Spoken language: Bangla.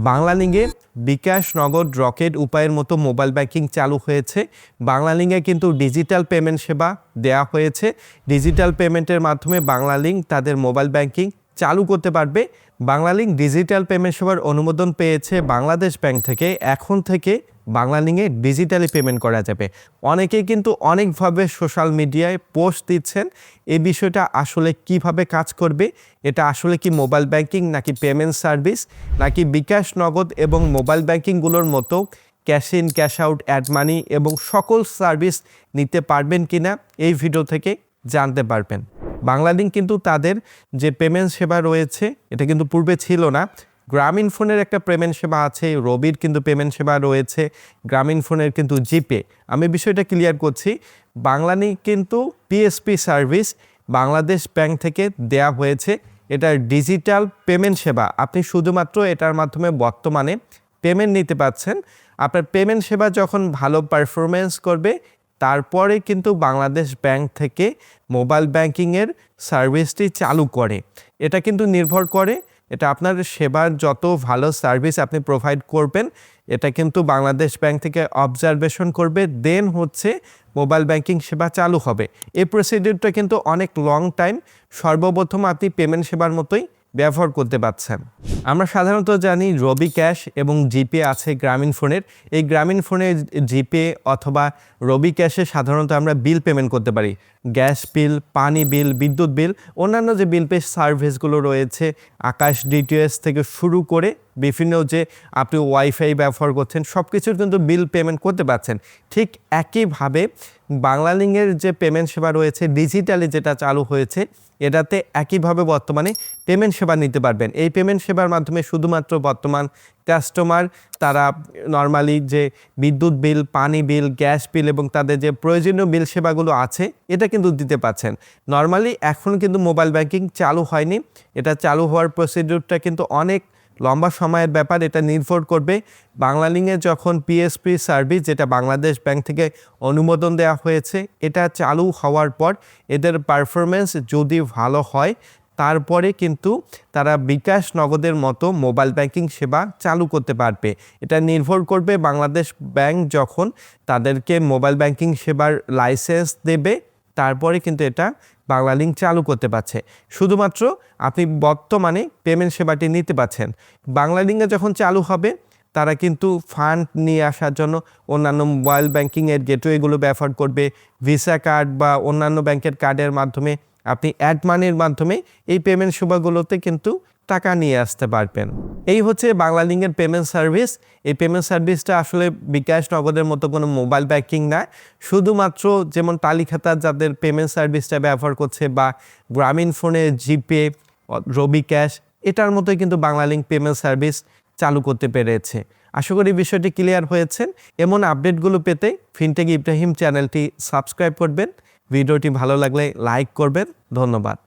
বাংলালিংকে বিকাশ, নগদ, রকেট উপায়ের মতো মোবাইল ব্যাংকিং চালু হয়েছে। বাংলালিংকে কিন্তু ডিজিটাল পেমেন্ট সেবা দেয়া হয়েছে। ডিজিটাল পেমেন্টের মাধ্যমে বাংলালিংক তাদের মোবাইল ব্যাংকিং চালু করতে পারবে। বাংলালিংক ডিজিটাল পেমেন্ট সেবার অনুমোদন পেয়েছে বাংলাদেশ ব্যাংক থেকে। এখন থেকে বাংলালিংকে ডিজিটালি পেমেন্ট করা যাবে। অনেকেই কিন্তু অনেকভাবে সোশ্যাল মিডিয়ায় পোস্ট দিচ্ছেন। এই বিষয়টা আসলে কিভাবে কাজ করবে, এটা আসলে কি মোবাইল ব্যাংকিং নাকি পেমেন্ট সার্ভিস, নাকি বিকাশ, নগদ এবং মোবাইল ব্যাংকিংগুলোর মতো cash in, cash out, add money এবং সকল সার্ভিস নিতে পারবেন কিনা এই ভিডিও থেকে জানতে পারবেন। বাংলালিংক কিন্তু তাদের যে পেমেন্ট সেবা রয়েছে এটা কিন্তু পূর্বে ছিল না। গ্রামীণ ফোনের একটা পেমেন্ট সেবা আছে, রবির কিন্তু পেমেন্ট সেবা রয়েছে, গ্রামীণ ফোনের কিন্তু জিপে। আমি বিষয়টা ক্লিয়ার করছি, বাংলালিংক কিন্তু পিএসপি সার্ভিস বাংলাদেশ ব্যাংক থেকে দেয়া হয়েছে। এটার ডিজিটাল পেমেন্ট সেবা, আপনি শুধুমাত্র এটার মাধ্যমে বর্তমানে পেমেন্ট নিতে পারছেন। আপনার পেমেন্ট সেবা যখন ভালো পারফরমেন্স করবে তারপরে কিন্তু বাংলাদেশ ব্যাংক থেকে মোবাইল ব্যাংকিংয়ের সার্ভিসটি চালু করে। এটা কিন্তু নির্ভর করে, এটা আপনার সেবার যত ভালো সার্ভিস আপনি প্রোভাইড করবেন এটা কিন্তু বাংলাদেশ ব্যাংক থেকে অবজারভেশন করবে, দেন হচ্ছে মোবাইল ব্যাংকিং সেবা চালু হবে। এই প্রসিডিউরটা কিন্তু অনেক লং টাইম। সর্বপ্রথম আপনি পেমেন্ট সেবার মতোই ব্যবহার করতে পারছেন। আমরা সাধারণত জানি রবি ক্যাশ এবং জিপে আছে গ্রামীণ ফোনের। এই গ্রামীণ ফোনে জিপে অথবা রবি ক্যাশে সাধারণত আমরা বিল পেমেন্ট করতে পারি। গ্যাস বিল, পানি বিল, বিদ্যুৎ বিল, অন্যান্য যে বিল পে সার্ভিসগুলো রয়েছে, আকাশ ডিটিএস থেকে শুরু করে বিভিন্ন যে আপনি ওয়াইফাই ব্যবহার করছেন সব কিছুর কিন্তু বিল পেমেন্ট করতে পারছেন। ঠিক একইভাবে বাংলালিংকের যে পেমেন্ট সেবা রয়েছে ডিজিটালি যেটা চালু হয়েছে, এটাতে একইভাবে বর্তমানে পেমেন্ট সেবা নিতে পারবেন। এই পেমেন্ট সেবার মাধ্যমে শুধুমাত্র বর্তমান কাস্টমার তারা নর্মালি যে বিদ্যুৎ বিল, পানি বিল, গ্যাস বিল এবং তাদের যে প্রয়োজনীয় বিল সেবাগুলো আছে এটা কিন্তু দিতে পারছেন। নর্মালি এখন কিন্তু মোবাইল ব্যাংকিং চালু হয়নি, এটা চালু হওয়ার প্রসিডিউরটা কিন্তু অনেক লম্বা সময়ের ব্যাপার। এটা নির্ভর করবে বাংলালিংকে যখন পিএসপি সার্ভিস, যেটা বাংলাদেশ ব্যাংক থেকে অনুমোদন দেওয়া হয়েছে, এটা চালু হওয়ার পর এদের পারফরমেন্স যদি ভালো হয় তারপরে কিন্তু তারা বিকাশ, নগদের মতো মোবাইল ব্যাংকিং সেবা চালু করতে পারবে। এটা নির্ভর করবে বাংলাদেশ ব্যাংক যখন তাদেরকে মোবাইল ব্যাংকিং সেবার লাইসেন্স দেবে তারপরে কিন্তু এটা বাংলালিংক চালু করতে পারছে। শুধুমাত্র আপনি বর্তমানে পেমেন্ট সেবাটি নিতে পারছেন। বাংলালিংকে যখন চালু হবে তারা কিন্তু ফান্ড নিয়ে আসার জন্য অন্যান্য মোবাইল ব্যাংকিংয়ের গেটওয়েগুলো ব্যবহার করবে। ভিসা কার্ড বা অন্যান্য ব্যাংকের কার্ডের মাধ্যমে আপনি অ্যাড মানির মাধ্যমে এই পেমেন্ট সেবাগুলোতে কিন্তু টাকা নিয়ে আসতে পারবেন। এই হচ্ছে বাংলালিংকের পেমেন্ট সার্ভিস। এই পেমেন্ট সার্ভিসটা আসলে বিকাশ, নগদের মতো কোনো মোবাইল ব্যাংকিং না, শুধুমাত্র যেমন তালিখাতা যাদের পেমেন্ট সার্ভিসটা ব্যবহার করছে বা গ্রামীণ ফোনে জিপে, রবি ক্যাশ, এটার মতোই কিন্তু বাংলালিংক পেমেন্ট সার্ভিস চালু করতে পেরেছে। আশা করি বিষয়টি ক্লিয়ার হয়েছেন। এমন আপডেটগুলো পেতে ফিনটেক ইব্রাহিম চ্যানেলটি সাবস্ক্রাইব করবেন। ভিডিওটি ভালো লাগলে লাইক করবেন। ধন্যবাদ।